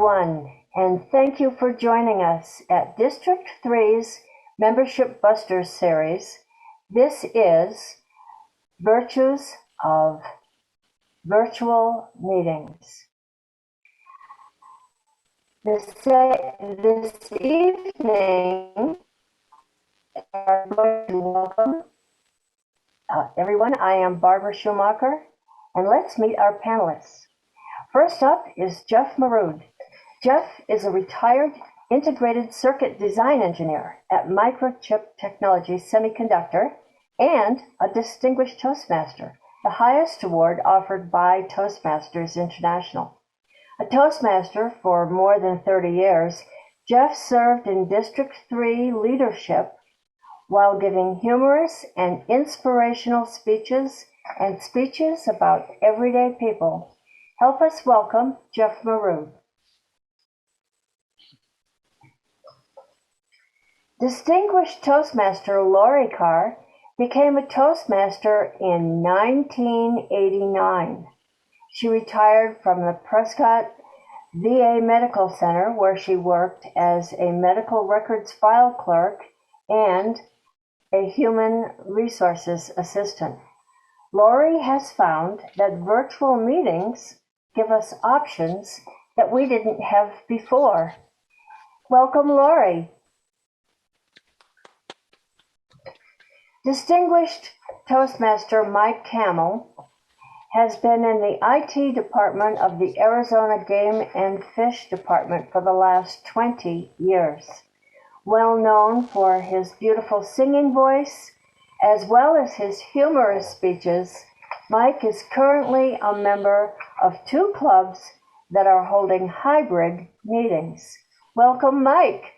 everyone, and thank you for joining us at District 3's Membership Busters series. This is Virtues of Virtual Meetings. This evening, I'm going to welcome everyone. I am Barbara Schumacher, and let's meet our panelists. First up is Jeff Marood. Jeff is a retired integrated circuit design engineer at Microchip Technology Semiconductor and a distinguished Toastmaster, the highest award offered by Toastmasters International. A Toastmaster for more than 30 years, Jeff served in District 3 leadership while giving humorous and inspirational speeches and speeches about everyday people. Help us welcome Jeff Marood. Distinguished Toastmaster Lori Carr became a Toastmaster in 1989. She retired from the Prescott VA Medical Center, where she worked as a medical records file clerk and a human resources assistant. Lori has found that virtual meetings give us options that we didn't have before. Welcome, Lori. Distinguished Toastmaster Mike Camel has been in the IT department of the Arizona Game and Fish Department for the last 20 years. Well known for his beautiful singing voice, as well as his humorous speeches, Mike is currently a member of 2 clubs that are holding hybrid meetings. Welcome, Mike.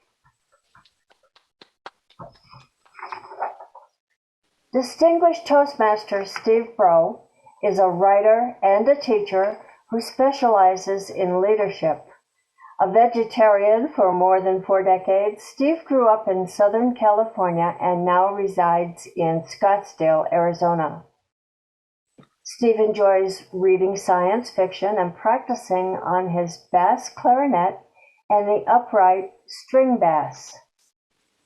Distinguished Toastmaster Steve Bro is a writer and a teacher who specializes in leadership. A vegetarian for more than 4 decades, Steve grew up in Southern California and now resides in Scottsdale, Arizona. Steve enjoys reading science fiction and practicing on his bass clarinet and the upright string bass.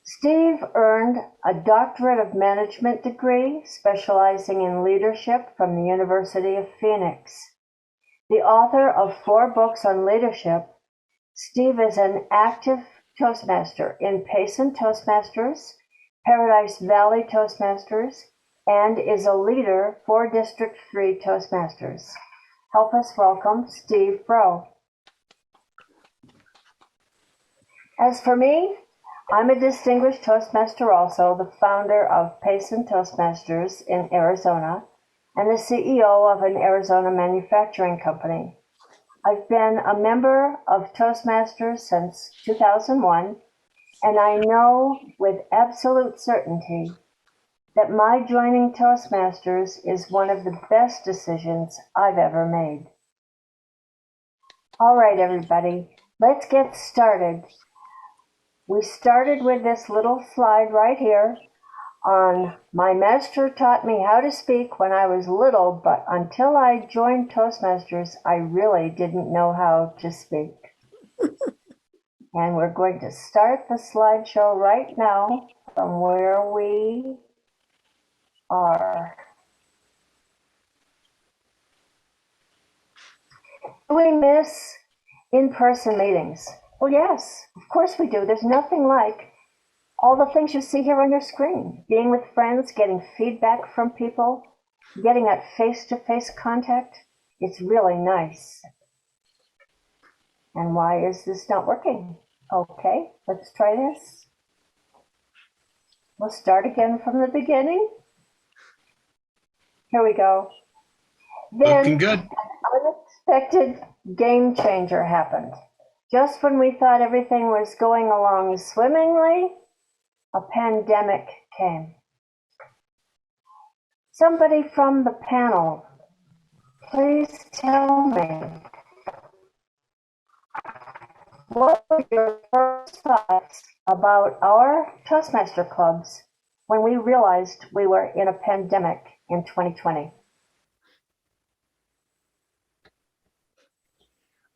Steve earned a Doctorate of Management degree specializing in leadership from the University of Phoenix. The author of 4 books on leadership, Steve is an active Toastmaster in Payson Toastmasters, Paradise Valley Toastmasters, and is a leader for District 3 Toastmasters. Help us welcome Steve Bro. As for me, I'm a distinguished Toastmaster also, the founder of Payson Toastmasters in Arizona, and the CEO of an Arizona manufacturing company. I've been a member of Toastmasters since 2001, and I know with absolute certainty that my joining Toastmasters is one of the best decisions I've ever made. All right, everybody, let's get started. We started with this little slide right here on my master taught me how to speak when I was little, but until I joined Toastmasters, I really didn't know how to speak. And we're going to start the slideshow right now from where we are. Do we miss in-person meetings? Well, yes, of course we do. There's nothing like all the things you see here on your screen. Being with friends, getting feedback from people, getting that face-to-face contact. It's really nice. And why is this not working? Okay, let's try this. We'll start again from the beginning. Here we go. Then looking good. An unexpected game changer happened. Just when we thought everything was going along swimmingly, a pandemic came. Somebody from the panel, please tell me, what were your first thoughts about our Toastmaster clubs when we realized we were in a pandemic in 2020?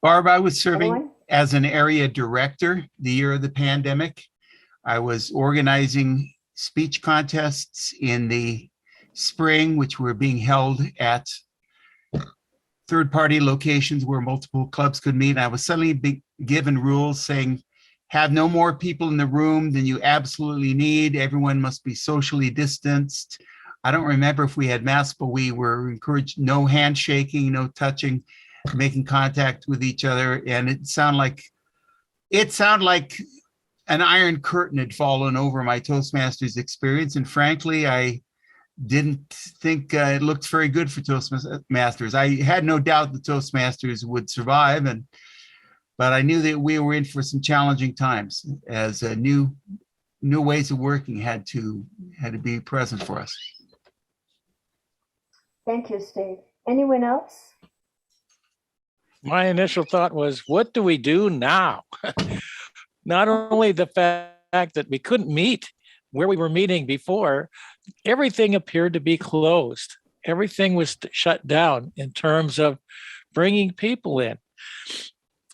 Barb, I was serving as an area director the year of the pandemic. I was organizing speech contests in the spring, which were being held at third-party locations where multiple clubs could meet. I was suddenly given rules saying, have no more people in the room than you absolutely need. Everyone must be socially distanced. I don't remember if we had masks, but we were encouraged no handshaking, no touching, making contact with each other. And it sounded like an iron curtain had fallen over my Toastmasters experience. And frankly, I didn't think it looked very good for Toastmasters. I had no doubt the Toastmasters would survive, but I knew that we were in for some challenging times as new ways of working had to be present for us. Thank you, Steve. Anyone else? My initial thought was, what do we do now? Not only the fact that we couldn't meet where we were meeting before, everything appeared to be closed. Everything was shut down in terms of bringing people in.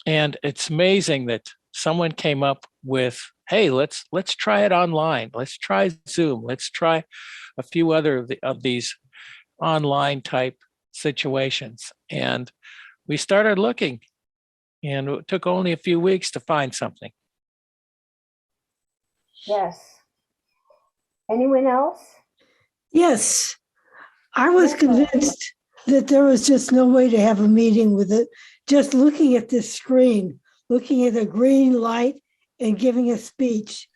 And it's amazing that someone came up with, hey, let's try it online. Let's try Zoom. Let's try a few other of these online type situations. And we started looking, and it took only a few weeks to find something. Yes. Anyone else? Yes, I was convinced that there was just no way to have a meeting with it. Just looking at this screen, looking at a green light and giving a speech,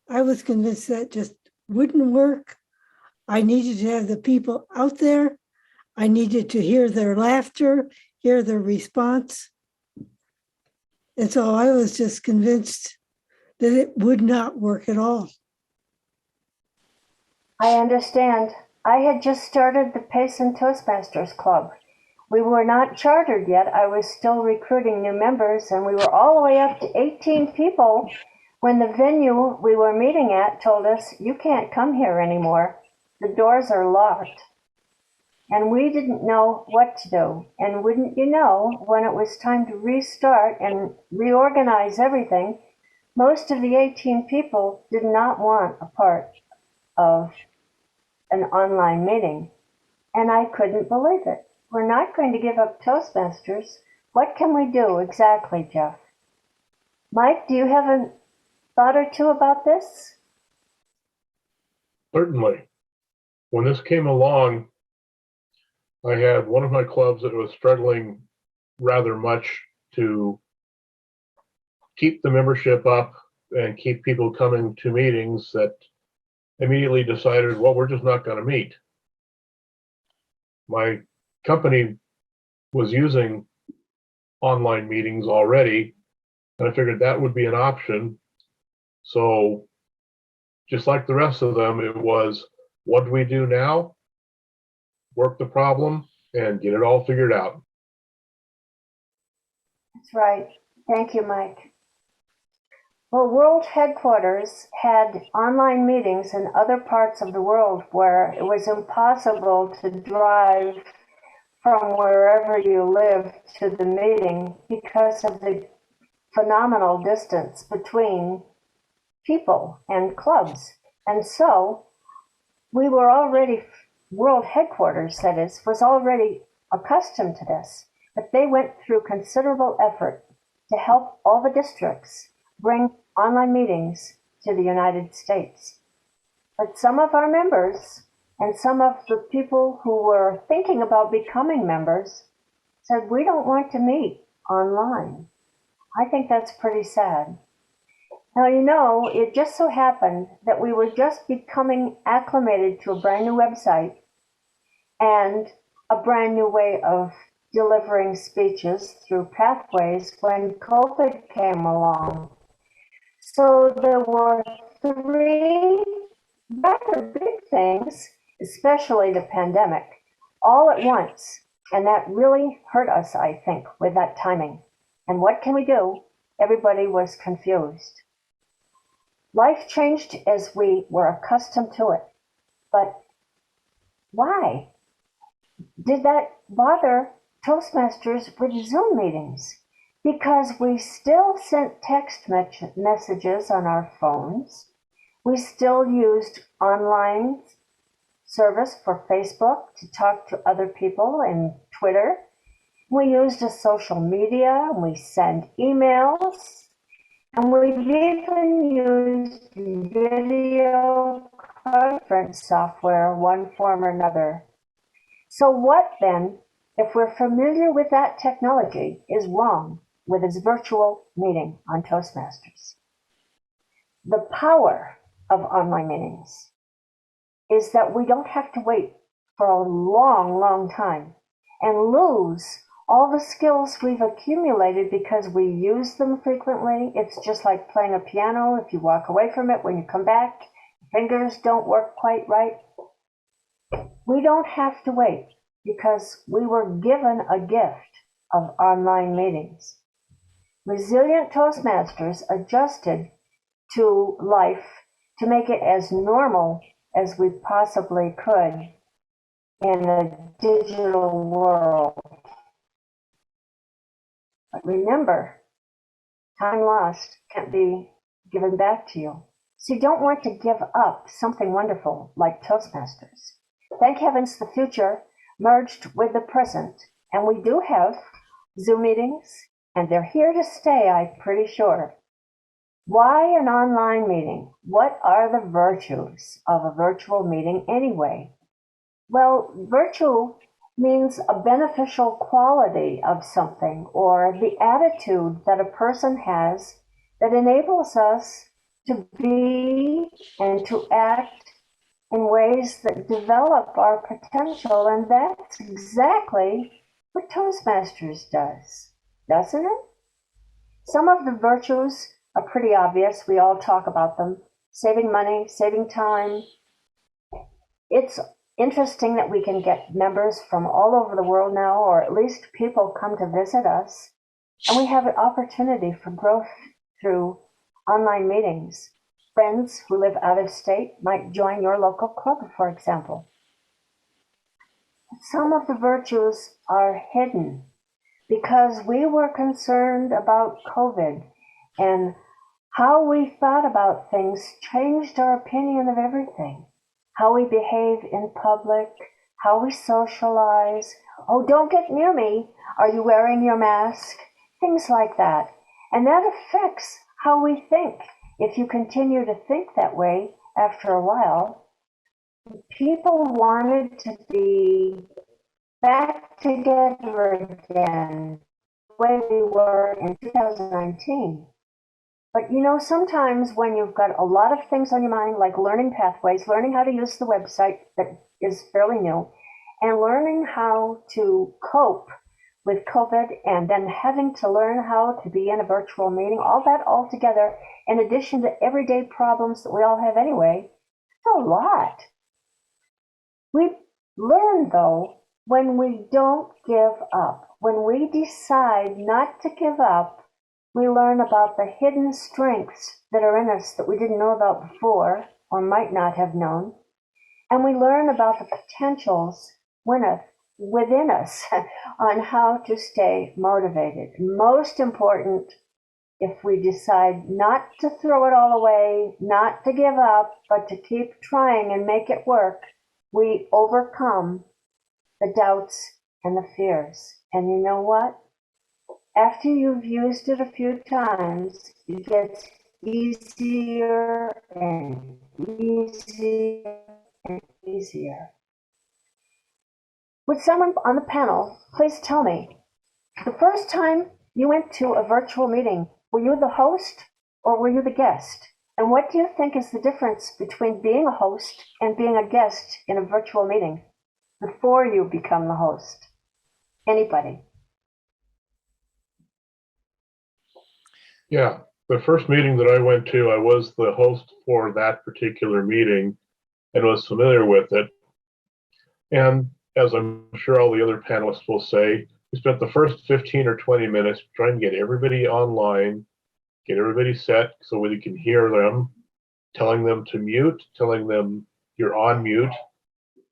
I was convinced that just wouldn't work. I needed to have the people out there. I needed to hear their laughter, hear their response. And so I was just convinced that it would not work at all. I understand. I had just started the Payson Toastmasters Club. We were not chartered yet. I was still recruiting new members, and we were all the way up to 18 people when the venue we were meeting at told us, you can't come here anymore. The doors are locked. And we didn't know what to do. And wouldn't you know, when it was time to restart and reorganize everything, most of the 18 people did not want a part of an online meeting. And I couldn't believe it. We're not going to give up Toastmasters. What can we do exactly, Jeff? Mike, do you have a thought or two about this? Certainly. When this came along, I had one of my clubs that was struggling rather much to keep the membership up and keep people coming to meetings that immediately decided, well, we're just not going to meet. My company was using online meetings already, and I figured that would be an option. So just like the rest of them, it was, what do we do now? Work the problem and get it all figured out. That's right. Thank you, Mike. Well, World Headquarters had online meetings in other parts of the world where it was impossible to drive from wherever you lived to the meeting because of the phenomenal distance between people and clubs. And so we were already, World Headquarters, that is, was already accustomed to this, but they went through considerable effort to help all the districts bring online meetings to the United States. But some of our members and some of the people who were thinking about becoming members said, we don't want to meet online. I think that's pretty sad. Now, you know, it just so happened that we were just becoming acclimated to a brand new website and a brand new way of delivering speeches through pathways when COVID came along. So there were three rather big things, especially the pandemic, all at once. And that really hurt us, I think, with that timing. And what can we do? Everybody was confused. Life changed as we were accustomed to it. But why did that bother Toastmasters with Zoom meetings? because we still sent text messages on our phones. We still used online service for Facebook to talk to other people and Twitter. We used a social media, we send emails, and we've even used video conference software, one form or another. So what then, if we're familiar with that technology, is wrong with this virtual meeting on Toastmasters? The power of online meetings is that we don't have to wait for a long, long time and lose all the skills we've accumulated because we use them frequently. It's just like playing a piano. If you walk away from it, when you come back, fingers don't work quite right. We don't have to wait because we were given a gift of online meetings. Resilient Toastmasters adjusted to life to make it as normal as we possibly could in a digital world. But remember, time lost can't be given back to you. So you don't want to give up something wonderful like Toastmasters. Thank heavens the future merged with the present, and we do have Zoom meetings, and they're here to stay, I'm pretty sure. Why an online meeting? What are the virtues of a virtual meeting anyway? Well, virtue means a beneficial quality of something or the attitude that a person has that enables us to be and to act in ways that develop our potential. And that's exactly what Toastmasters does, doesn't it? Some of the virtues are pretty obvious. We all talk about them. Saving money, saving time. It's interesting that we can get members from all over the world now, or at least people come to visit us. And we have an opportunity for growth through online meetings. Friends who live out of state might join your local club, for example. Some of the virtues are hidden because we were concerned about COVID, and how we thought about things changed our opinion of everything. How we behave in public, how we socialize. Oh, don't get near me. Are you wearing your mask? Things like that. And that affects how we think. If you continue to think that way after a while, people wanted to be back together again the way we were in 2019. But you know, sometimes when you've got a lot of things on your mind, like learning pathways, learning how to use the website that is fairly new, and learning how to cope with COVID, and then having to learn how to be in a virtual meeting, all that all together, in addition to everyday problems that we all have anyway, it's a lot. We learn, though, when we don't give up. When we decide not to give up, we learn about the hidden strengths that are in us that we didn't know about before, or might not have known. And we learn about the potentials within us on how to stay motivated. Most important, if we decide not to throw it all away, not to give up, but to keep trying and make it work, we overcome the doubts and the fears. And you know what? After you've used it a few times, it gets easier and easier and easier. Would someone on the panel please tell me, the first time you went to a virtual meeting, were you the host or were you the guest? And what do you think is the difference between being a host and being a guest in a virtual meeting before you become the host? Anybody? Yeah, the first meeting that I went to, I was the host for that particular meeting and was familiar with it. And as I'm sure all the other panelists will say, we spent the first 15 or 20 minutes trying to get everybody online, get everybody set so we can hear them, telling them to mute, telling them you're on mute,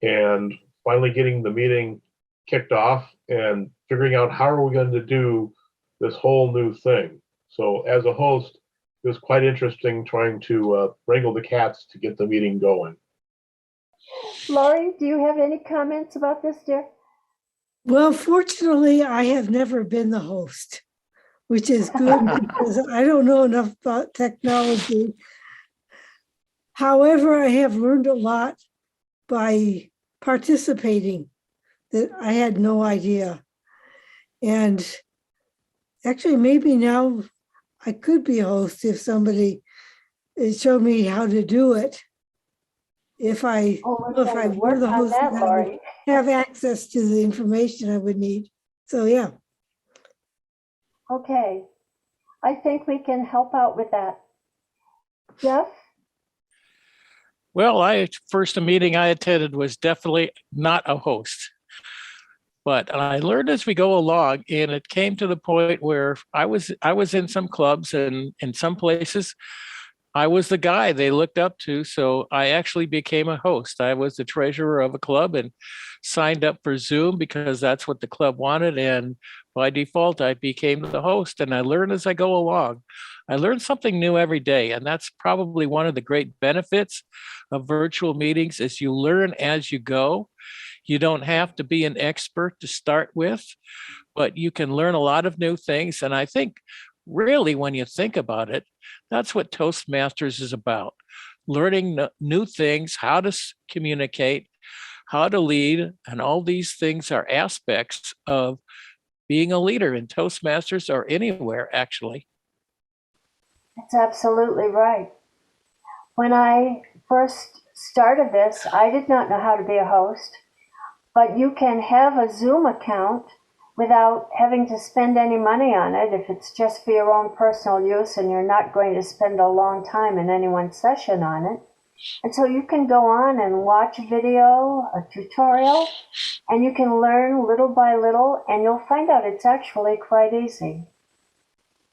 and finally getting the meeting kicked off and figuring out how are we going to do this whole new thing. So as a host, it was quite interesting trying to wrangle the cats to get the meeting going. Lori, do you have any comments about this, dear? Well, fortunately, I have never been the host, which is good because I don't know enough about technology. However, I have learned a lot by participating that I had no idea. And actually, maybe now I could be a host if somebody showed me how to do it. If I were work the on host, that, I would Lori. have access to the information I would need. So yeah. Okay, I think we can help out with that. Jeff? Well, first meeting I attended was definitely not a host. But I learned as we go along, and it came to the point where I was in some clubs, and in some places I was the guy they looked up to. So I actually became a host. I was the treasurer of a club and signed up for Zoom because that's what the club wanted. And by default, I became the host, and I learned as I go along. I learned something new every day. And that's probably one of the great benefits of virtual meetings is you learn as you go. You don't have to be an expert to start with, but you can learn a lot of new things. And I think really when you think about it, that's what Toastmasters is about. Learning new things, how to communicate, how to lead, and all these things are aspects of being a leader in Toastmasters or anywhere, actually. That's absolutely right. When I first started this, I did not know how to be a host, but you can have a Zoom account without having to spend any money on it if it's just for your own personal use and you're not going to spend a long time in any one session on it. And so you can go on and watch a video, a tutorial, and you can learn little by little, and you'll find out it's actually quite easy.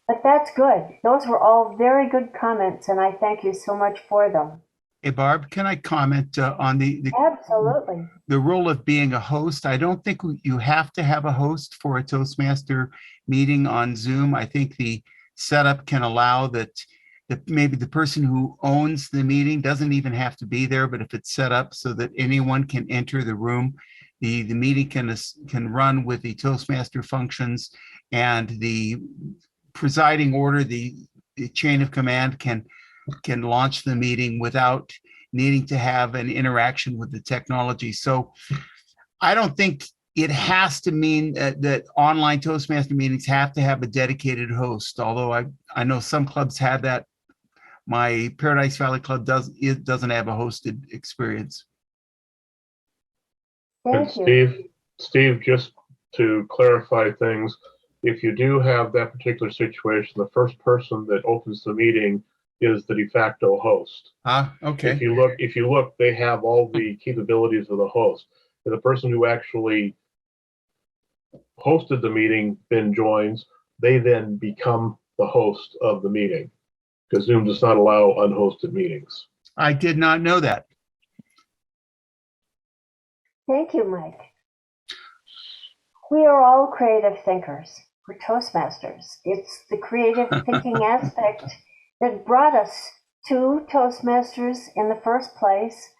But that's good. Those were all very good comments, and I thank you so much for them. Hey, Barb, can I comment on Absolutely. the role of being a host? I don't think you have to have a host for a Toastmaster meeting on Zoom. I think the setup can allow that maybe the person who owns the meeting doesn't even have to be there, but if it's set up so that anyone can enter the room, the meeting can run with the Toastmaster functions, and the presiding order, the chain of command can launch the meeting without needing to have an interaction with the technology. So I don't think it has to mean that online Toastmaster meetings have to have a dedicated host, although I know some clubs have that. My Paradise Valley Club doesn't have a hosted experience. Thank you. Steve, just to clarify things, if you do have that particular situation, the first person that opens the meeting is the de facto host. Okay. If you look, they have all the capabilities of the host. And the person who actually hosted the meeting then joins, they then become the host of the meeting, because Zoom does not allow unhosted meetings. I did not know that. Thank you, Mike. We are all creative thinkers. We're Toastmasters. It's the creative thinking aspect that brought us to Toastmasters in the first place,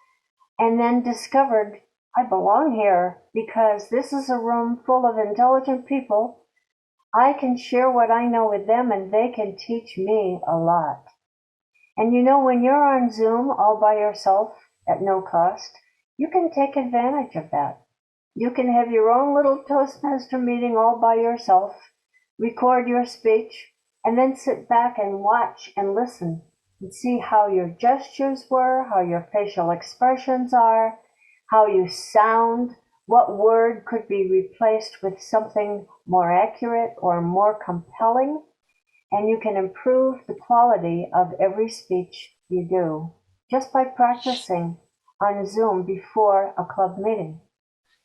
and then discovered I belong here because this is a room full of intelligent people. I can share what I know with them, and they can teach me a lot. And you know, when you're on Zoom all by yourself at no cost, you can take advantage of that. You can have your own little Toastmaster meeting all by yourself, record your speech, and then sit back and watch and listen and see how your gestures were, how your facial expressions are, how you sound, what word could be replaced with something more accurate or more compelling, and you can improve the quality of every speech you do just by practicing on Zoom before a club meeting.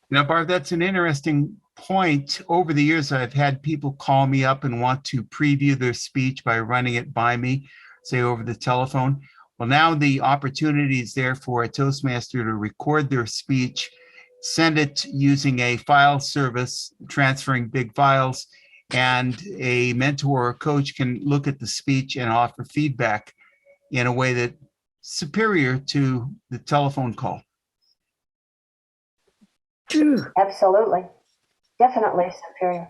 Now, Barb, that's an interesting point. Over the years, I've had people call me up and want to preview their speech by running it by me, say over the telephone. Well, now the opportunity is there for a Toastmaster to record their speech, send it using a file service, transferring big files, and a mentor or coach can look at the speech and offer feedback in a way that's superior to the telephone call. True. Absolutely. Definitely superior.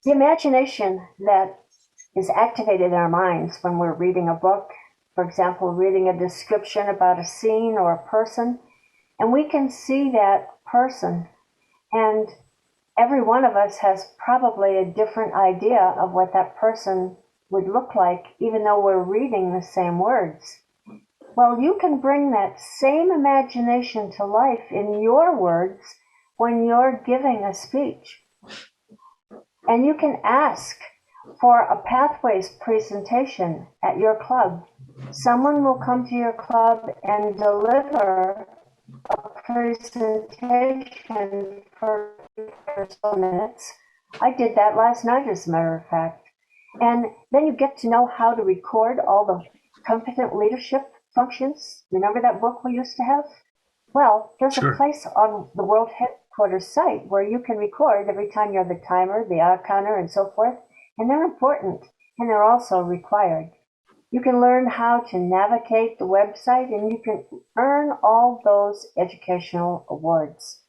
The imagination that is activated in our minds when we're reading a book, for example, reading a description about a scene or a person, and we can see that person, and every one of us has probably a different idea of what that person would look like, even though we're reading the same words. Well, you can bring that same imagination to life in your words when you're giving a speech. And you can ask for a pathways presentation at your club. Someone will come to your club and deliver a presentation for 2 minutes. I did that last night, as a matter of fact. And then you get to know how to record all the competent leadership functions. Remember that book we used to have? Well, there's Sure. a place on the World Headquarters site where you can record every time you're the timer, the hour counter, and so forth. And they're important, and they're also required. You can learn how to navigate the website, and you can earn all those educational awards.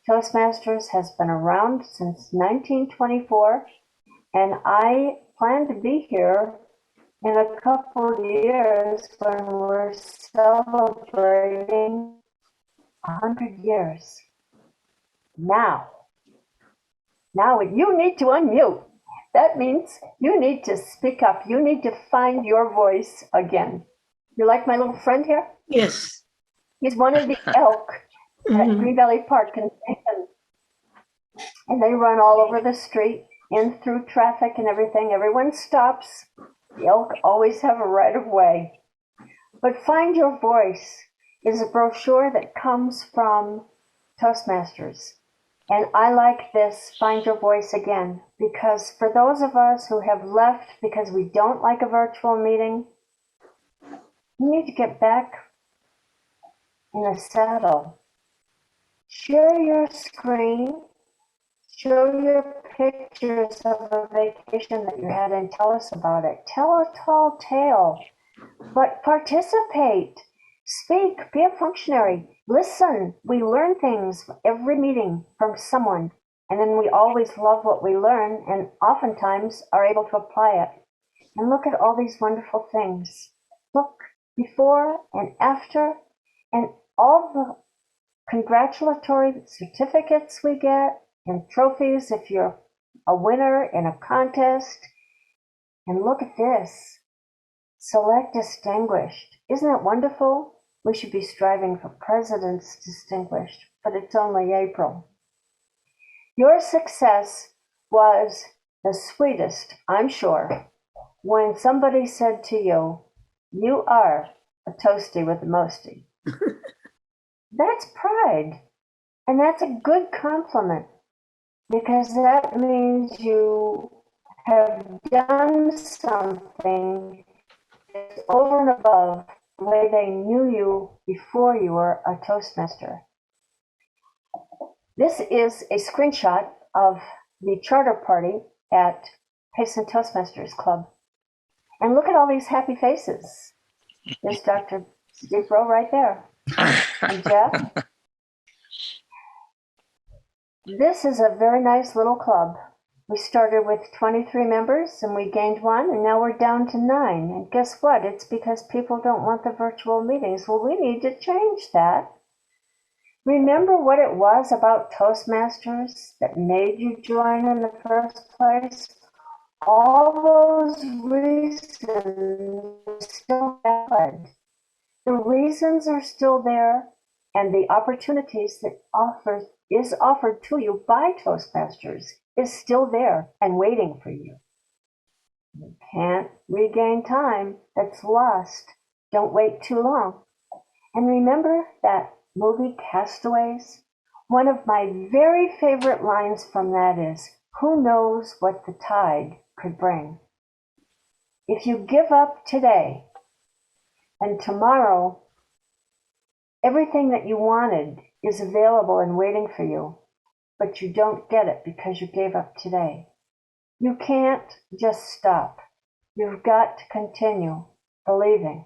Toastmasters has been around since 1924, and I plan to be here in a couple of years when we're celebrating 100 years. Now you need to unmute. That means you need to speak up. You need to find your voice again. You like my little friend here? Yes. He's one of the elk at Mhm. Green Valley Park in Dayton. And they run all over the street, in through traffic and everything. Everyone stops. The elk always have a right of way. But Find Your Voice is a brochure that comes from Toastmasters. And I like this Find Your Voice again, because for those of us who have left because we don't like a virtual meeting, you need to get back in the saddle. Share your screen, show your pictures of a vacation that you had and tell us about it. Tell a tall tale, but participate. Speak, be a functionary. Listen. We learn things every meeting from someone, and then we always love what we learn and oftentimes are able to apply it. And look at all these wonderful things. Look before and after, and all the congratulatory certificates we get and trophies if you're a winner in a contest. And look at this. Select Distinguished. Isn't it wonderful? We should be striving for President's Distinguished, but it's only April. Your success was the sweetest, I'm sure, when somebody said to you, "You are a toasty with a mosty." That's pride, and that's a good compliment, because that means you have done something that's over and above the way they knew you before you were a Toastmaster. This is a screenshot of the charter party at Payson Toastmasters Club. And look at all these happy faces. There's Dr. Steve Rowe right there. And Jeff. This is a very nice little club. We started with 23 members and we gained one, and now we're down to 9. And guess what? It's because people don't want the virtual meetings. Well, we need to change that. Remember what it was about Toastmasters that made you join in the first place? All those reasons are still valid. The reasons are still there, and the opportunities that is offered to you by Toastmasters is still there and waiting for you. You can't regain time that's lost. Don't wait too long. And remember that movie Castaways? One of my very favorite lines from that is, "Who knows what the tide could bring?" If you give up today and tomorrow, everything that you wanted is available and waiting for you, but you don't get it because you gave up today. You can't just stop. You've got to continue believing.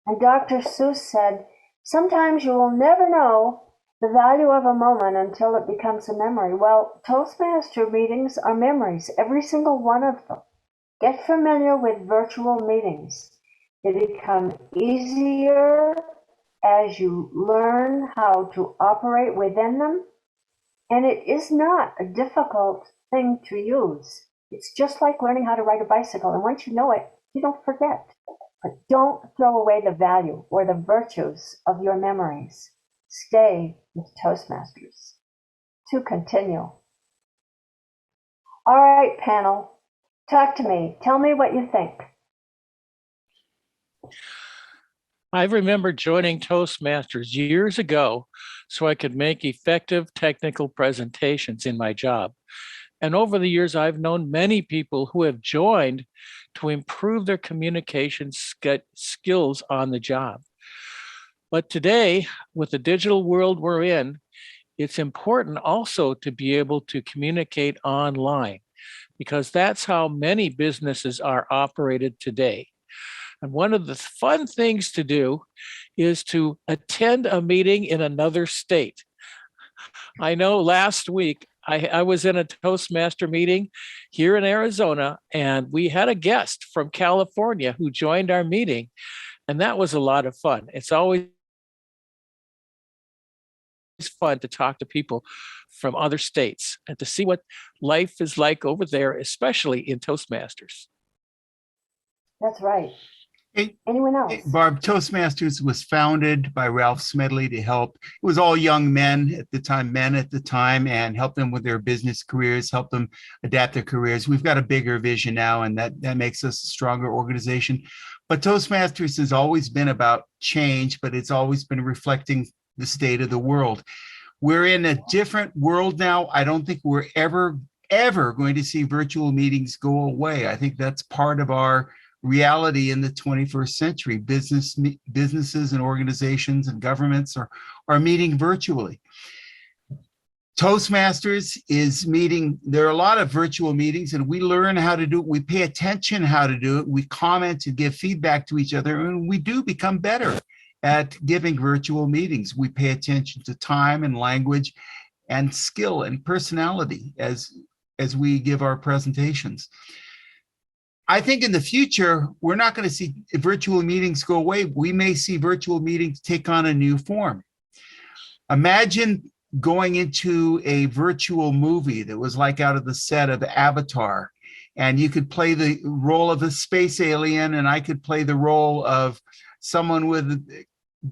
And Dr. Seuss said, sometimes you will never know the value of a moment until it becomes a memory. Well, Toastmaster meetings are memories, every single one of them. Get familiar with virtual meetings. They become easier as you learn how to operate within them. And it is not a difficult thing to use. It's just like learning how to ride a bicycle. And once you know it, you don't forget. But don't throw away the value or the virtues of your memories. Stay with Toastmasters. To continue. All right, panel. Talk to me. Tell me what you think. I remember joining Toastmasters years ago so I could make effective technical presentations in my job. And over the years, I've known many people who have joined to improve their communication skills on the job. But today, with the digital world we're in, it's important also to be able to communicate online, because that's how many businesses are operated today. And one of the fun things to do is to attend a meeting in another state. I know last week I was in a Toastmaster meeting here in Arizona, and we had a guest from California who joined our meeting, and that was a lot of fun. It's always fun to talk to people from other states and to see what life is like over there, especially in Toastmasters. That's right. Hey, Anyone else? Barb, Toastmasters was founded by Ralph Smedley to help. It was all young men at the time, and help them with their business careers, help them adapt their careers. We've got a bigger vision now, and that makes us a stronger organization. But Toastmasters has always been about change, but it's always been reflecting the state of the world. We're in a different world now. I don't think we're ever going to see virtual meetings go away. I think that's part of our reality in the 21st century. Businesses and organizations and governments are meeting virtually. Toastmasters is meeting. There are a lot of virtual meetings, and we learn how to do it. We pay attention how to do it. We comment and give feedback to each other, and we do become better at giving virtual meetings. We pay attention to time and language and skill and personality as we give our presentations. I think in the future, we're not going to see virtual meetings go away. We may see virtual meetings take on a new form. Imagine going into a virtual movie that was like out of the set of Avatar, and you could play the role of a space alien, and I could play the role of someone with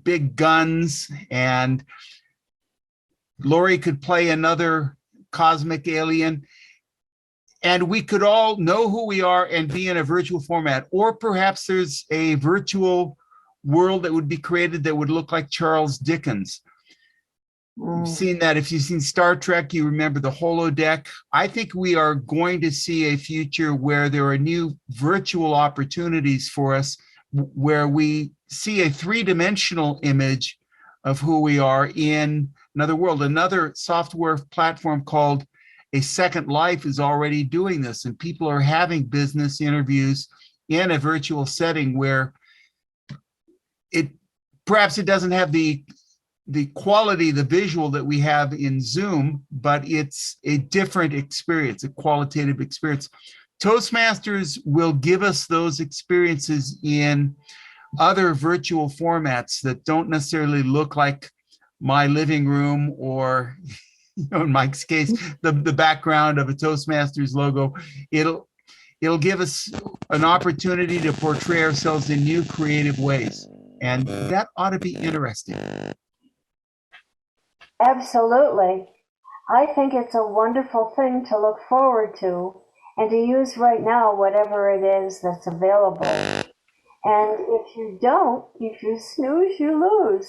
big guns, and Lori could play another cosmic alien. And we could all know who we are and be in a virtual format. Or perhaps there's a virtual world that would be created that would look like Charles Dickens. You've seen that. If you've seen Star Trek, you remember the holodeck. I think we are going to see a future where there are new virtual opportunities for us, where we see a three-dimensional image of who we are in another world. Another software platform called A Second Life is already doing this, and people are having business interviews in a virtual setting where perhaps it doesn't have the quality, the visual that we have in Zoom, but it's a different experience, a qualitative experience. Toastmasters will give us those experiences in other virtual formats that don't necessarily look like my living room or, in Mike's case, the background of a Toastmasters logo. It'll give us an opportunity to portray ourselves in new creative ways. And that ought to be interesting. Absolutely. I think it's a wonderful thing to look forward to and to use right now, whatever it is that's available. And if you don't, if you snooze, you lose.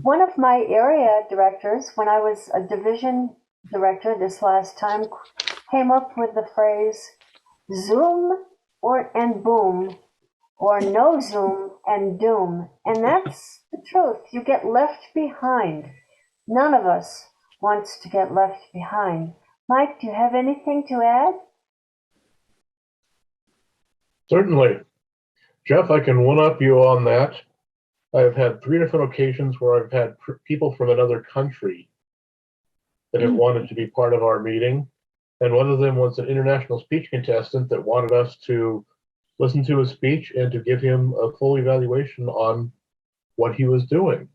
One of my area directors, when I was a division director this last time, came up with the phrase Zoom and boom, or no Zoom and doom. And that's the truth. You get left behind. None of us wants to get left behind. Mike, do you have anything to add? Certainly. Jeff, I can one-up you on that. I've had 3 different occasions where I've had people from another country that have wanted to be part of our meeting. And one of them was an international speech contestant that wanted us to listen to his speech and to give him a full evaluation on what he was doing.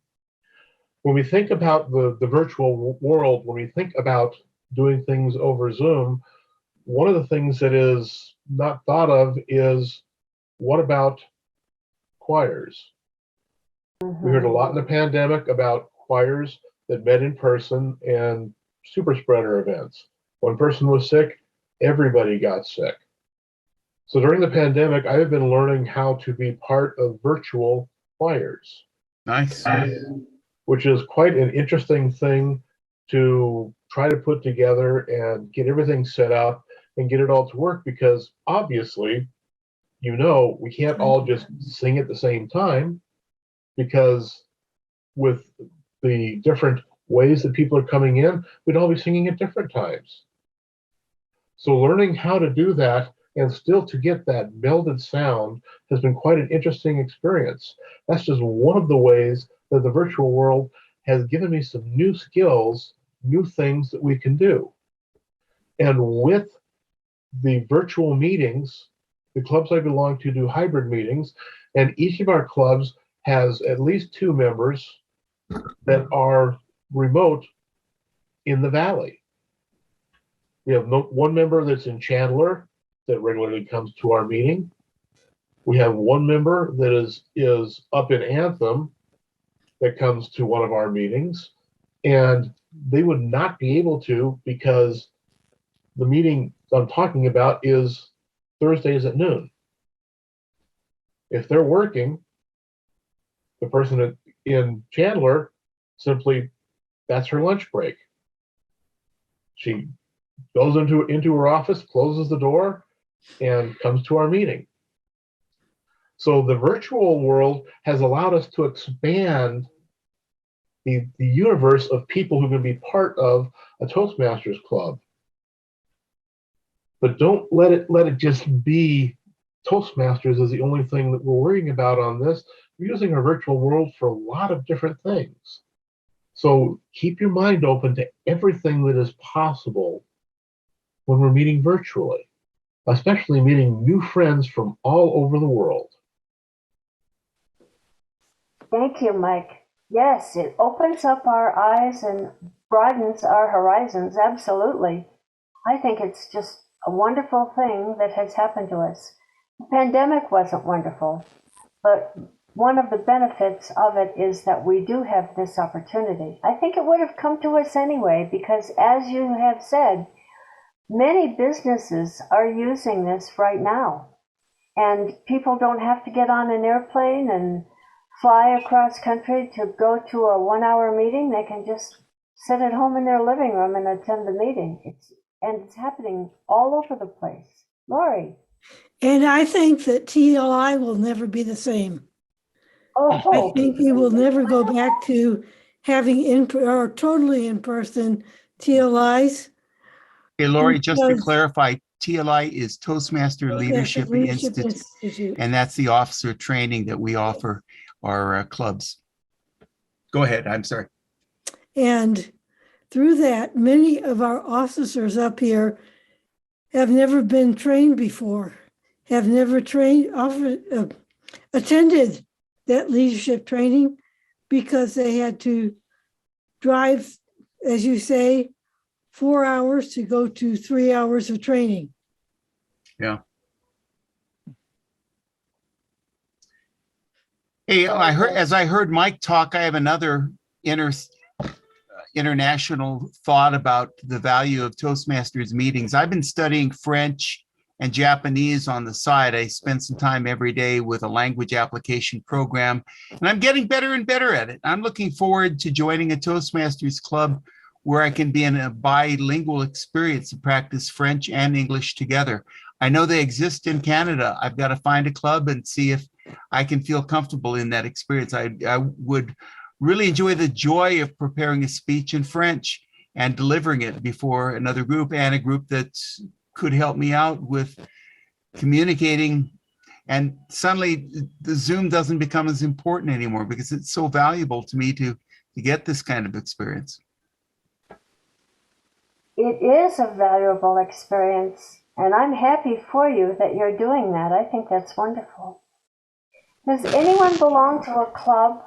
When we think about the virtual world, when we think about doing things over Zoom, one of the things that is not thought of is, what about choirs? We heard a lot in the pandemic about choirs that met in person and super spreader events. One person was sick, everybody got sick. So during the pandemic, I have been learning how to be part of virtual choirs. Nice. Which is quite an interesting thing to try to put together and get everything set up and get it all to work, because obviously, we can't all just sing at the same time, because with the different ways that people are coming in, we'd all be singing at different times. So learning how to do that and still to get that melded sound has been quite an interesting experience. That's just one of the ways that the virtual world has given me some new skills, new things that we can do. And with the virtual meetings, the clubs I belong to do hybrid meetings, and each of our clubs has at least 2 members that are remote in the Valley. We have one member that's in Chandler that regularly comes to our meeting. We have one member that is up in Anthem that comes to one of our meetings, and they would not be able to, because the meeting I'm talking about is Thursdays at noon. If they're working, the person in Chandler simply, that's her lunch break. She goes into her office, closes the door, and comes to our meeting. So the virtual world has allowed us to expand the universe of people who can be part of a Toastmasters club. But don't let it just be Toastmasters as the only thing that we're worrying about on this. We're using our virtual world for a lot of different things. So keep your mind open to everything that is possible when we're meeting virtually, especially meeting new friends from all over the world. Thank you, Mike. Yes, it opens up our eyes and broadens our horizons, absolutely. I think it's just a wonderful thing that has happened to us. The pandemic wasn't wonderful, but one of the benefits of it is that we do have this opportunity. I think it would have come to us anyway, because as you have said, many businesses are using this right now. And people don't have to get on an airplane and fly across country to go to a 1-hour meeting. They can just sit at home in their living room and attend the meeting. It's happening all over the place. Lori. And I think that TLI will never be the same. I think we will never go back to having totally in-person TLIs. Hey, Lori, just to clarify, TLI is Toastmaster Leadership Institute, and that's the officer training that we offer our clubs. Go ahead, I'm sorry. And through that, many of our officers up here have never been trained before, have never attended that leadership training, because they had to drive, as you say, 4 hours to go to 3 hours of training. Yeah. Hey, as I heard Mike talk, I have another international thought about the value of Toastmasters meetings. I've been studying French and Japanese on the side. I spend some time every day with a language application program, and I'm getting better and better at it. I'm looking forward to joining a Toastmasters club where I can be in a bilingual experience to practice French and English together. I know they exist in Canada. I've got to find a club and see if I can feel comfortable in that experience. I would really enjoy the joy of preparing a speech in French and delivering it before another group, and a group that could help me out with communicating And suddenly the Zoom doesn't become as important anymore because it's so valuable to me to get this kind of experience. It is a valuable experience, and I'm happy for you that you're doing that. I think that's wonderful. Does anyone belong to a club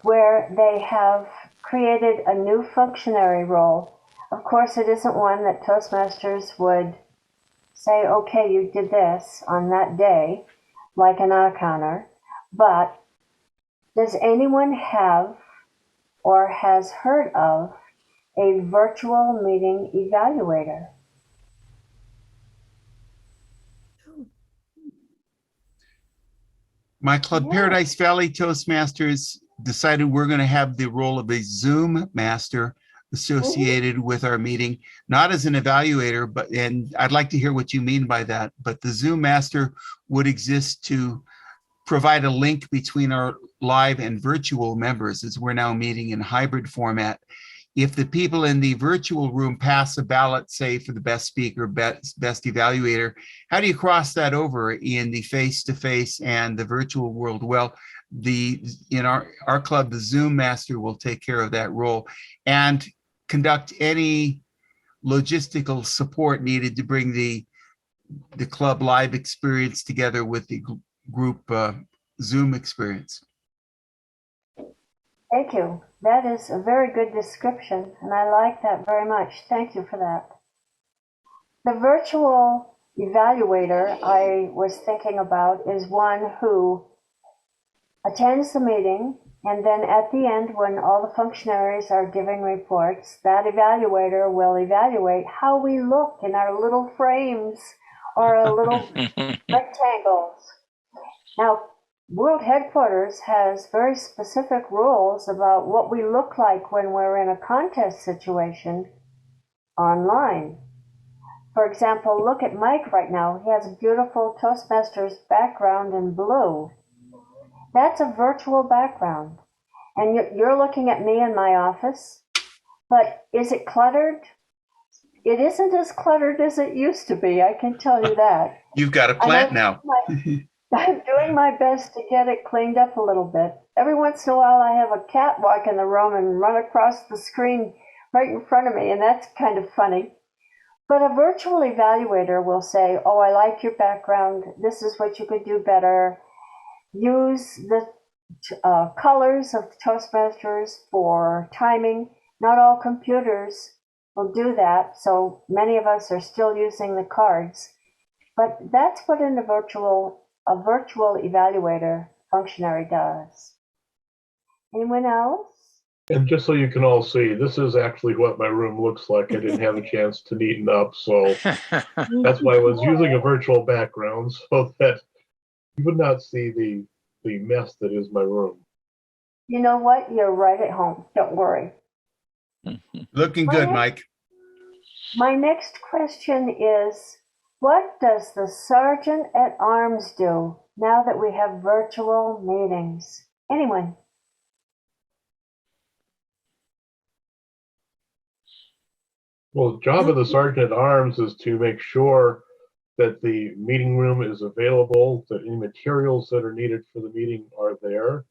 where they have created a new functionary role? Of course, it isn't one that Toastmasters would say, okay, you did this on that day, like an on-counter, but does anyone have or has heard of a virtual meeting evaluator? My club, Yeah. Paradise Valley Toastmasters, decided we're going to have the role of a Zoom master associated with our meeting, not as an evaluator, but, and I'd like to hear what you mean by that, but the Zoom master would exist to provide a link between our live and virtual members, as we're now meeting in hybrid format. If the people in the virtual room pass a ballot, say for the best speaker, best evaluator, how do you cross that over in the face-to-face and the virtual world? Well, in our club, the Zoom master will take care of that role and conduct any logistical support needed to bring the club live experience together with the group Zoom experience. Thank you. That is a very good description, and I like that very much. Thank you for that. The virtual evaluator I was thinking about is one who attends the meeting, and then at the end, when all the functionaries are giving reports, that evaluator will evaluate how we look in our little frames or our little rectangles. Now, World Headquarters has very specific rules about what we look like when we're in a contest situation online. For example, look at Mike right now. He has a beautiful Toastmasters background in blue. That's a virtual background. And you're looking at me in my office, but is it cluttered? It isn't as cluttered as it used to be, I can tell you that. You've got a plant now. I'm doing my best to get it cleaned up a little bit. Every once in a while I have a cat walk in the room and run across the screen right in front of me, and that's kind of funny. But a virtual evaluator will say, oh, I like your background. This is what you could do better. Use the colors of Toastmasters for timing. Not all computers will do that, so many of us are still using the cards. But that's what a virtual evaluator functionary does. Anyone else? And just so you can all see, this is actually what my room looks like. I didn't have a chance to neaten up, so that's why I was using a virtual background so that you would not see the mess that is my room. You know what? You're right at home. Don't worry. Looking good, Mike. My next question is, what does the sergeant-at-arms do now that we have virtual meetings? Anyone? Well, the job of the sergeant-at-arms is to make sure that the meeting room is available, that any materials that are needed for the meeting are there.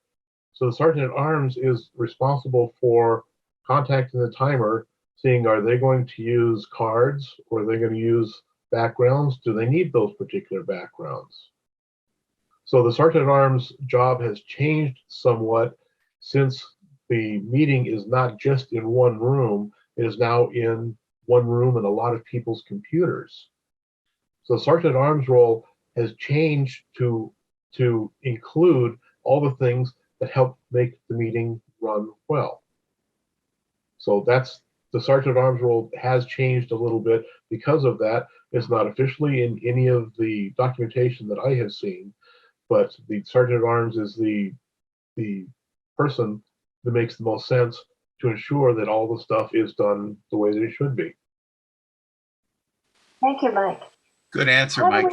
So the sergeant-at-arms is responsible for contacting the timer, seeing are they going to use cards or are they going to use backgrounds? Do they need those particular backgrounds? So the sergeant-at-arms job has changed somewhat since the meeting is not just in one room, it is now in one room and a lot of people's computers. So the sergeant-at-arms role has changed to include all the things that help make the meeting run well. So that's the sergeant-at-arms role has changed a little bit because of that. It's not officially in any of the documentation that I have seen, but the sergeant-at-arms is the person that makes the most sense to ensure that all the stuff is done the way that it should be. Thank you, Mike. Good answer, Mike.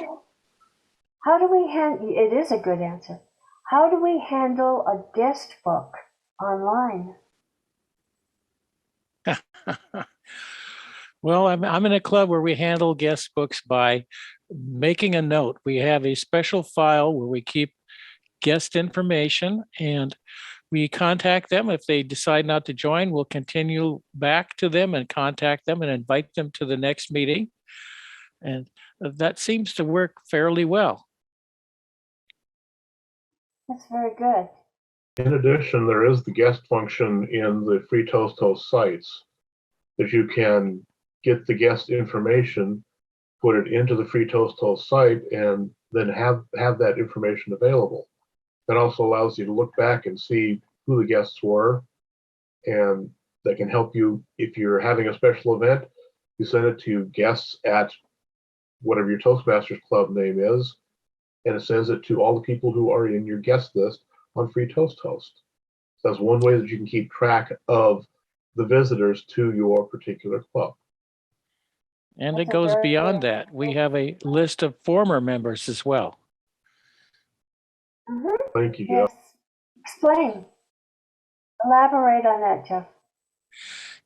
How do we handle, it is a good answer. How do we handle a guest book online? Well, I'm in a club where we handle guest books by making a note. We have a special file where we keep guest information, and we contact them. If they decide not to join, we'll continue back to them and contact them and invite them to the next meeting. And that seems to work fairly well. That's very good. In addition, there is the guest function in the free Toast sites that you can get the guest information, put it into the free Toast site, and then have that information available. That also allows you to look back and see who the guests were, and that can help you if you're having a special event. You send it to guests at whatever your Toastmasters club name is, and it sends it to all the people who are in your guest list on free Toast. So that's one way that you can keep track of the visitors to your particular club. And That's it a goes very beyond good that. We have a list of former members as well. Mhm. Thank you, Yes. Jeff. Explain. Elaborate on that, Jeff.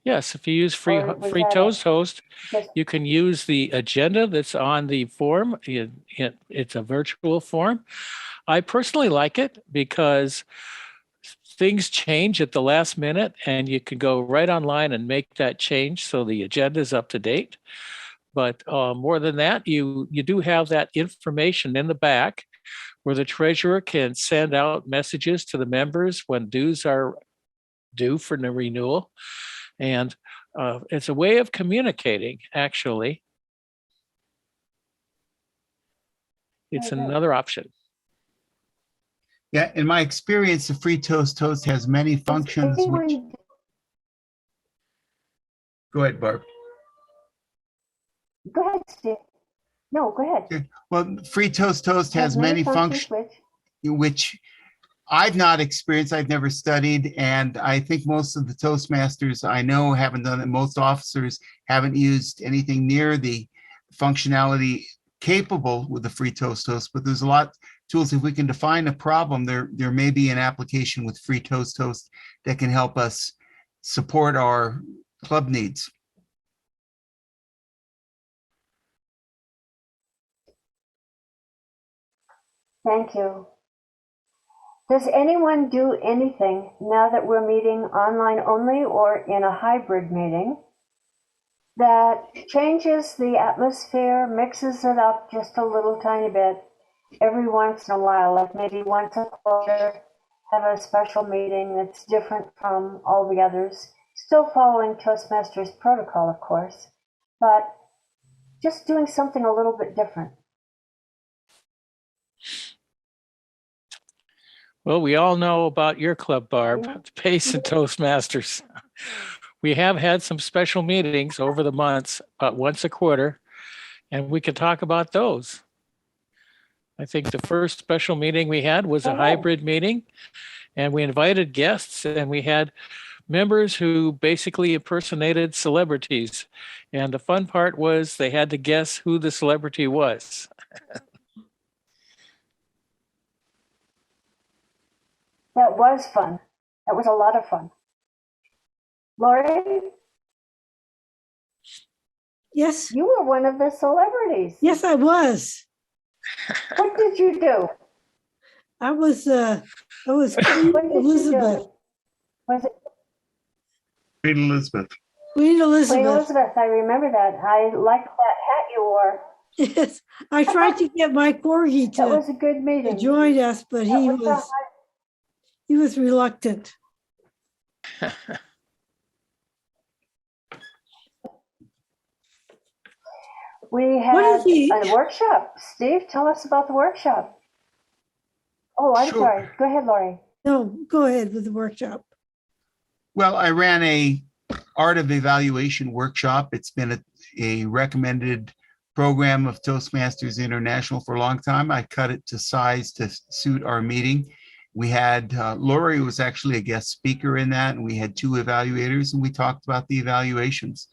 Yes, if you use free Or was free that Toast host, Just you can use the agenda that's on the form. It's a virtual form. I personally like it because things change at the last minute, and you can go right online and make that change so the agenda is up to date. But more than that, you do have that information in the back where the treasurer can send out messages to the members when dues are due for the renewal. And it's a way of communicating, actually. It's Very good. another option. Yeah, in my experience, the free Toast has many does functions which, anyone- go ahead, Barb. Go ahead, Steve. No, go ahead. Okay. Well, free Toast has many functions which I've not experienced, I've never studied, and I think most of the Toastmasters I know haven't done it. Most officers haven't used anything near the functionality capable with the free Toast, but there's a lot of tools. If we can define a problem, there may be an application with free Toast that can help us support our club needs. Thank you. Does anyone do anything now that we're meeting online only or in a hybrid meeting that changes the atmosphere, mixes it up just a little tiny bit every once in a while, like maybe once a quarter, have a special meeting that's different from all the others, still following Toastmasters protocol, of course, but just doing something a little bit different? Well, we all know about your club, Barb, Yeah. Pace and Toastmasters. We have had some special meetings over the months, about once a quarter, and we could talk about those. I think the first special meeting we had was a hybrid meeting, and we invited guests, and we had members who basically impersonated celebrities. And the fun part was they had to guess who the celebrity was. That was fun. That was a lot of fun. Lori, Yes, you were one of the celebrities. yes, I was. What did you do? I was Queen What did Elizabeth. you do? Was it Queen Elizabeth. Queen Queen Elizabeth. Elizabeth? I remember that. I liked that hat you wore. Yes, I tried to get my corgi That to was a good meeting. join us, but That he was reluctant. We What had is he- a workshop. Steve, tell us about the workshop. Oh, I'm Sure. sorry. Go ahead, Lori. No, go ahead with the workshop. Well, I ran a art of evaluation workshop. It's been a recommended program of Toastmasters International for a long time. I cut it to size to suit our meeting. We had Lori was actually a guest speaker in that, and we had 2 evaluators, and we talked about the evaluations.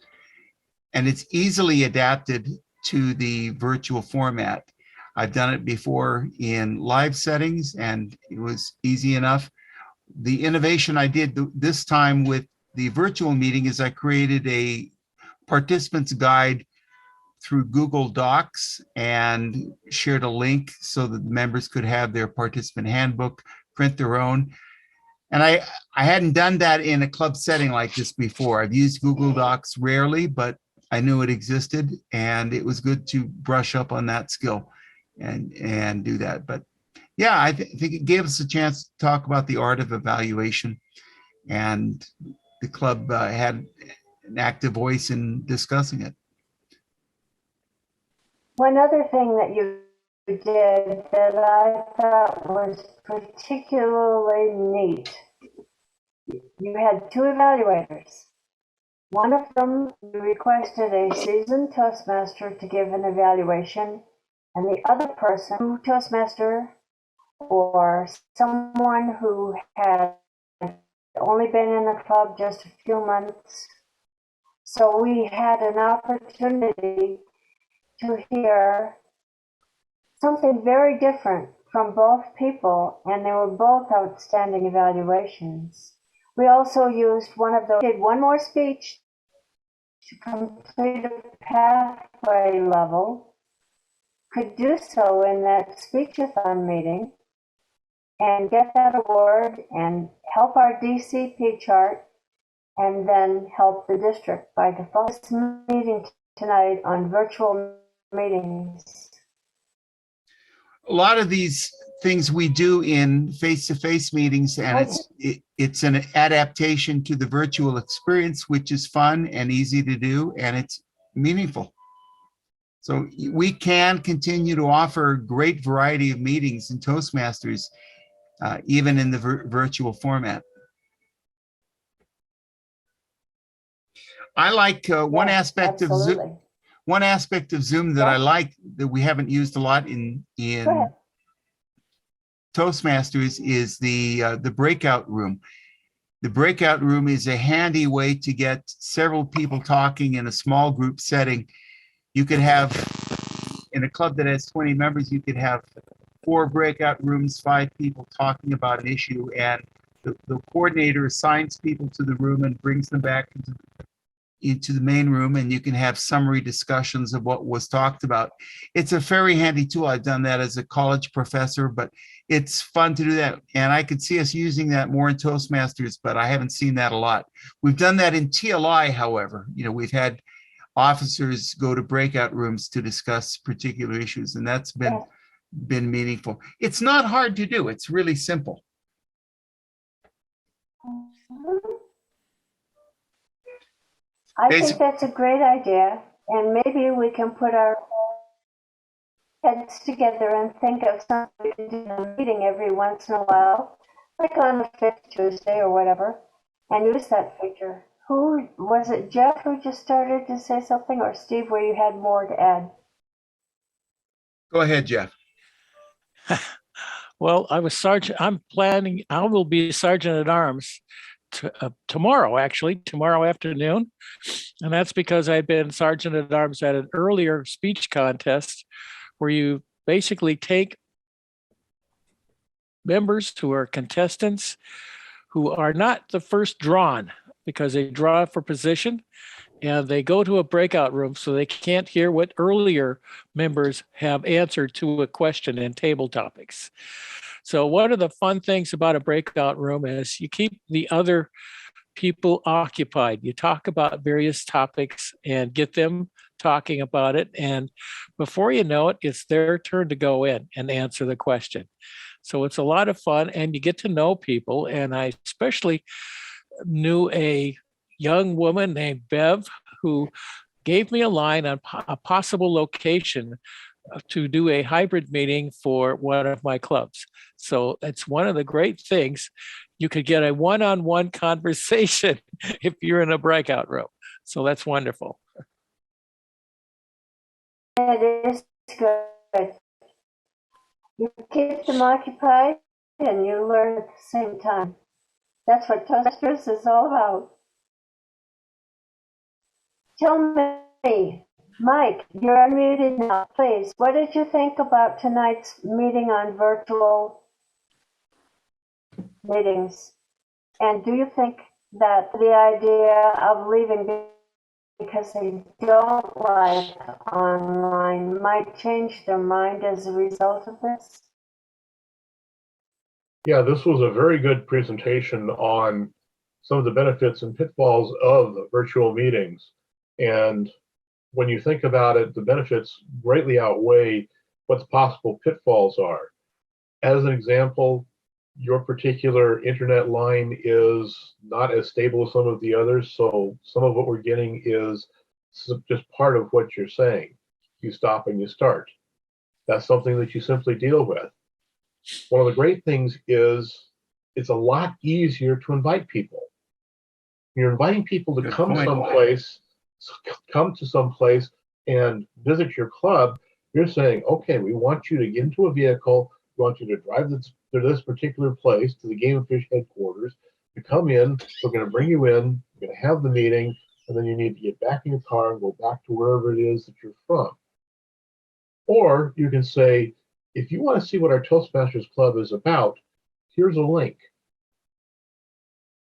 And it's easily adapted to the virtual format. I've done it before in live settings, and it was easy enough. The innovation I did this time with the virtual meeting is I created participants guide through Google Docs and shared a link so that members could have their participant handbook, print their own. And I hadn't done that in a club setting like this before. I've used Google Docs rarely, but I knew it existed, and it was good to brush up on that skill and do that. But yeah, I think it gave us a chance to talk about the art of evaluation, and the club had an active voice in discussing it. One other thing that you did that I thought was particularly neat, you had two evaluators. One of them, you requested a seasoned Toastmaster to give an evaluation, and the other person, Toastmaster, or someone who had only been in the club just a few months. So we had an opportunity to hear something very different from both people, and they were both outstanding evaluations. We also used one of those, did one more speech to complete a pathway level, could do so in that speechathon meeting and get that award and help our DCP chart and then help the district by default. This meeting tonight on virtual meetings. A lot of these things we do in face-to-face meetings, and it's an adaptation to the virtual experience, which is fun and easy to do, and it's meaningful. So we can continue to offer a great variety of meetings in Toastmasters, even in the virtual format. I like one aspect of Zoom. One aspect of Zoom that I like that we haven't used a lot in Toastmasters is the breakout room. The breakout room is a handy way to get several people talking in a small group setting. You could have, in a club that has 20 members, you could have 4 breakout rooms, 5 people talking about an issue, and the coordinator assigns people to the room and brings them back into the main room, and you can have summary discussions of what was talked about. It's a very handy tool. I've done that as a college professor, but it's fun to do that. And I could see us using that more in Toastmasters, but I haven't seen that a lot. We've done that in TLI, however. You know, we've had officers go to breakout rooms to discuss particular issues, and that's been meaningful. It's not hard to do. It's really simple. I think that's a great idea, and maybe we can put our heads together and think of something we can do in a meeting every once in a while, like on the 5th Tuesday or whatever, and use that feature. Who was it, Jeff, who just started to say something, or Steve, where you had more to add? Go ahead, Jeff. Well, I will be sergeant-at-arms tomorrow afternoon. And that's because I've been sergeant-at-arms at an earlier speech contest where you basically take members who are contestants who are not the first drawn because they draw for position, and they go to a breakout room so they can't hear what earlier members have answered to a question in table topics. So one of the fun things about a breakout room is you keep the other people occupied. You talk about various topics and get them talking about it. And before you know it, it's their turn to go in and answer the question. So it's a lot of fun, and you get to know people. And I especially knew a young woman named Bev who gave me a line on a possible location to do a hybrid meeting for one of my clubs. So it's one of the great things. You could get a one-on-one conversation if you're in a breakout room. So that's wonderful. It is good. You keep them occupied and you learn at the same time. That's what Toastmasters is all about. Tell me, Mike, you're unmuted now, please. What did you think about tonight's meeting on virtual meetings? And do you think that the idea of leaving because they don't like online might change their mind as a result of this? Yeah, this was a very good presentation on some of the benefits and pitfalls of virtual meetings. And when you think about it, the benefits greatly outweigh what the possible pitfalls are. As an example, your particular internet line is not as stable as some of the others, so some of what we're getting is just part of what you're saying. You stop and you start. That's something that you simply deal with. One of the great things is it's a lot easier to invite people. You're inviting people to Good come point. to someplace and visit your club. You're saying, okay, we want you to get into a vehicle. We want you to drive to this particular place, to the Game and Fish headquarters. You come in, we're going to bring you in, we're going to have the meeting, and then you need to get back in your car and go back to wherever it is that you're from. Or you can say, if you want to see what our Toastmasters Club is about, here's a link.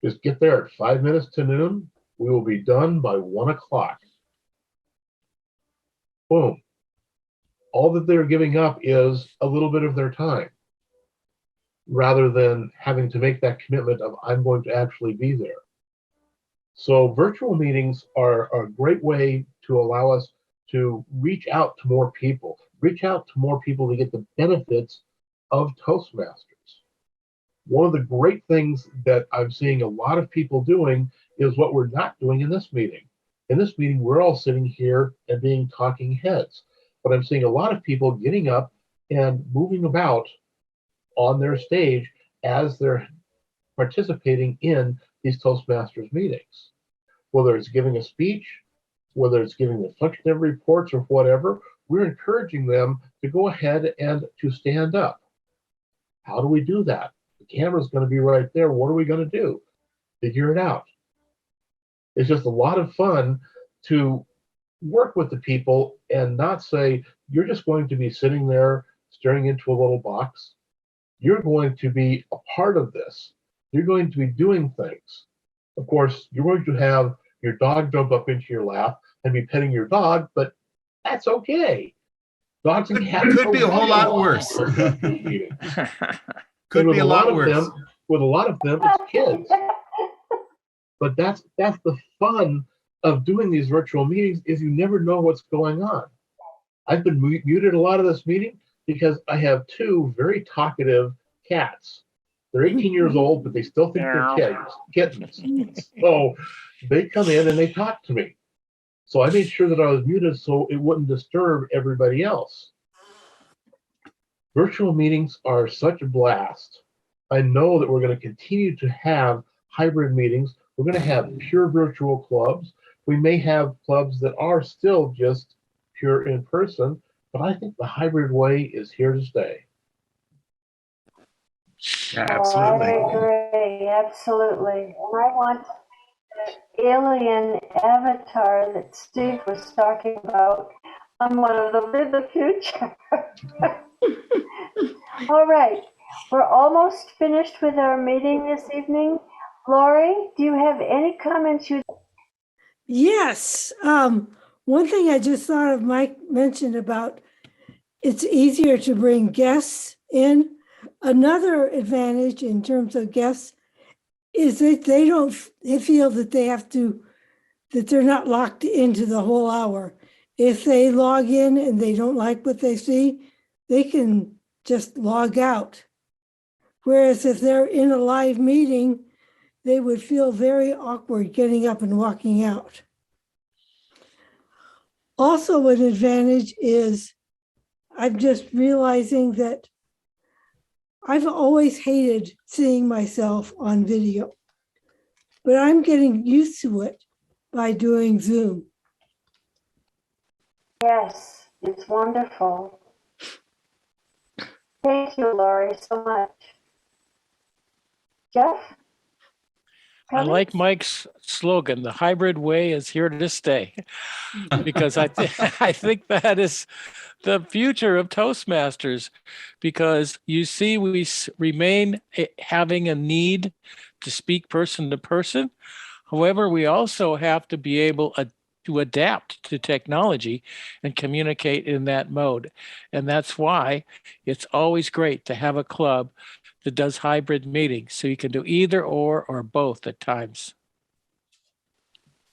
Just get there at 5 minutes to noon. We will be done by 1 o'clock. Boom. All that they're giving up is a little bit of their time, rather than having to make that commitment of, I'm going to actually be there. So virtual meetings are a great way to allow us to reach out to more people to get the benefits of Toastmasters. One of the great things that I'm seeing a lot of people doing is what we're not doing in this meeting. In this meeting, we're all sitting here and being talking heads, but I'm seeing a lot of people getting up and moving about on their stage as they're participating in these Toastmasters meetings. Whether it's giving a speech, whether it's giving reflective reports or whatever, we're encouraging them to go ahead and to stand up. How do we do that? The camera's going to be right there. What are we going to do? Figure it out. It's just a lot of fun to work with the people and not say, you're just going to be sitting there staring into a little box. You're going to be a part of this. You're going to be doing things. Of course, you're going to have your dog jump up into your lap and be petting your dog, but that's okay. Dogs and cats Could be a whole lot worse. Could be a lot worse. With a lot of them, it's kids. But that's the fun of doing these virtual meetings, is you never know what's going on. I've been muted a lot of this meeting because I have two very talkative cats. They're 18 years old, but they still think they're kittens. So they come in and they talk to me. So I made sure that I was muted so it wouldn't disturb everybody else. Virtual meetings are such a blast. I know that we're going to continue to have hybrid meetings. We're going to have pure virtual clubs. We may have clubs that are still just pure in person, but I think the hybrid way is here to stay. Yeah, absolutely. I agree, absolutely. And I want the alien avatar that Steve was talking about. I'm one of them in the future. All right, we're almost finished with our meeting this evening. Lori, do you have any comments? Yes. One thing I just thought of, Mike mentioned about it's easier to bring guests in. Another advantage in terms of guests is that they feel that that they're not locked into the whole hour. If they log in and they don't like what they see, they can just log out. Whereas if they're in a live meeting, they would feel very awkward getting up and walking out. Also, an advantage is I'm just realizing that I've always hated seeing myself on video, but I'm getting used to it by doing Zoom. Yes, it's wonderful. Thank you, Lori, so much. Jeff? I like Mike's slogan, the hybrid way is here to stay, because I think that is the future of Toastmasters, because you see, we remain having a need to speak person to person. However, we also have to be able to adapt to technology and communicate in that mode. And that's why it's always great to have a club that does hybrid meetings, so you can do either or both at times.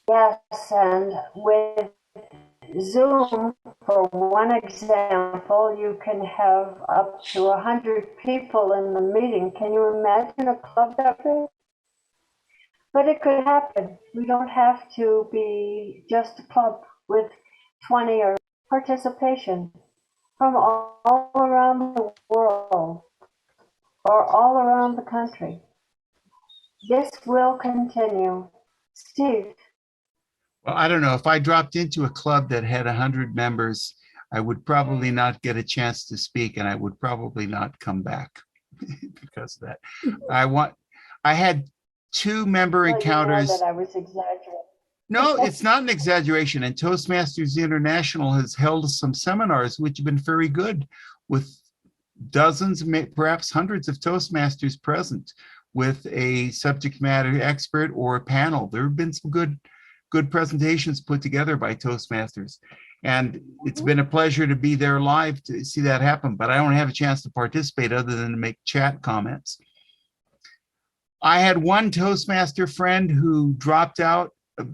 Yes, and with Zoom, for one example, you can have up to 100 people in the meeting. Can you imagine a club that big? But it could happen. We don't have to be just a club with 20 or participation from all around the world or all around the country. This will continue. Steve. Well, I don't know. If I dropped into a club that had 100 members, I would probably not get a chance to speak, and I would probably not come back because of that. I had 2 member Well, encounters. you know that I was exaggerating. No, it's not an exaggeration. And Toastmasters International has held some seminars which have been very good, with dozens, perhaps hundreds of Toastmasters present with a subject matter expert or a panel. There have been some good presentations put together by Toastmasters. And it's been a pleasure to be there live to see that happen, but I don't have a chance to participate other than to make chat comments. I had one Toastmaster friend who dropped out of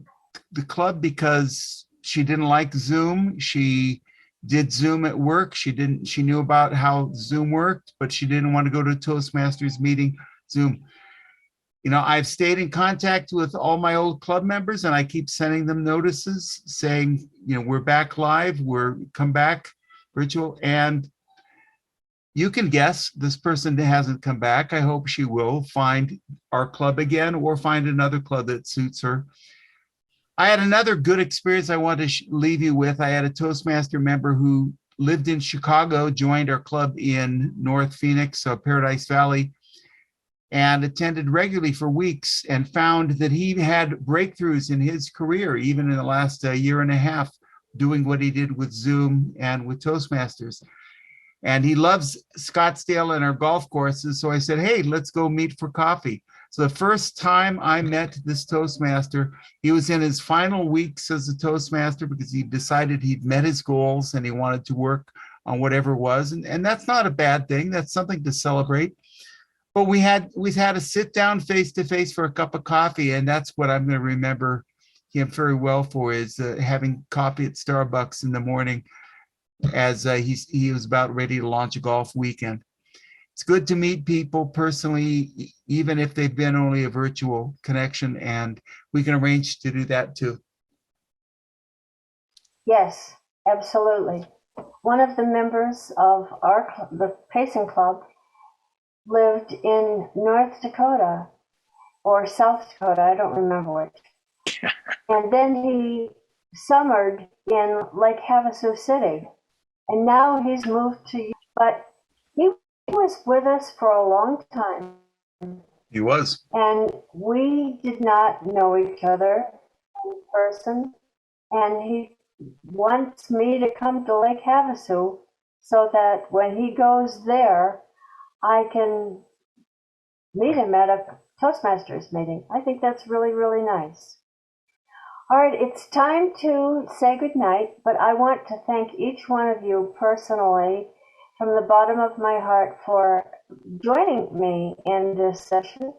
the club because she didn't like Zoom. She did Zoom at work. She knew about how Zoom worked, but she didn't want to go to a Toastmasters meeting Zoom. You know, I've stayed in contact with all my old club members, and I keep sending them notices saying, you know, we're back live, come back virtual. And you can guess this person hasn't come back. I hope she will find our club again or find another club that suits her. I had another good experience I want to leave you with. I had a Toastmaster member who lived in Chicago, joined our club in North Phoenix, Paradise Valley, and attended regularly for weeks, and found that he had breakthroughs in his career, even in the last year and a half, doing what he did with Zoom and with Toastmasters. And he loves Scottsdale and our golf courses. So I said, hey, let's go meet for coffee. So the first time I met this Toastmaster, he was in his final weeks as a Toastmaster because he decided he'd met his goals and he wanted to work on whatever it was. And that's not a bad thing. That's something to celebrate. But we had a sit down face to face for a cup of coffee. And that's what I'm going to remember him very well for, is having coffee at Starbucks in the morning as he was about ready to launch a golf weekend. It's good to meet people personally, even if they've been only a virtual connection, and we can arrange to do that too. Yes, absolutely. One of the members of the Pacing Club lived in North Dakota or South Dakota, I don't remember which. And then he summered in Lake Havasu City. And now he's moved to, but he was with us for a long time. He was. And we did not know each other in person. And he wants me to come to Lake Havasu so that when he goes there, I can meet him at a Toastmasters meeting. I think that's really, really nice. All right, it's time to say goodnight, but I want to thank each one of you personally from the bottom of my heart for joining me in this session.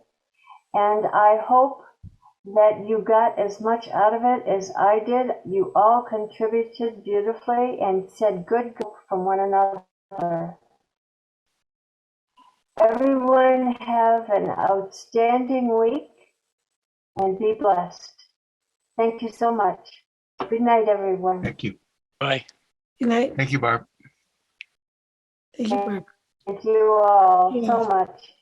And I hope that you got as much out of it as I did. You all contributed beautifully and said good from one another. Everyone have an outstanding week and be blessed. Thank you so much. Good night, everyone. Thank you. Bye. Good night. Thank you, Barb. Thank you, Barb. Thank you all so much.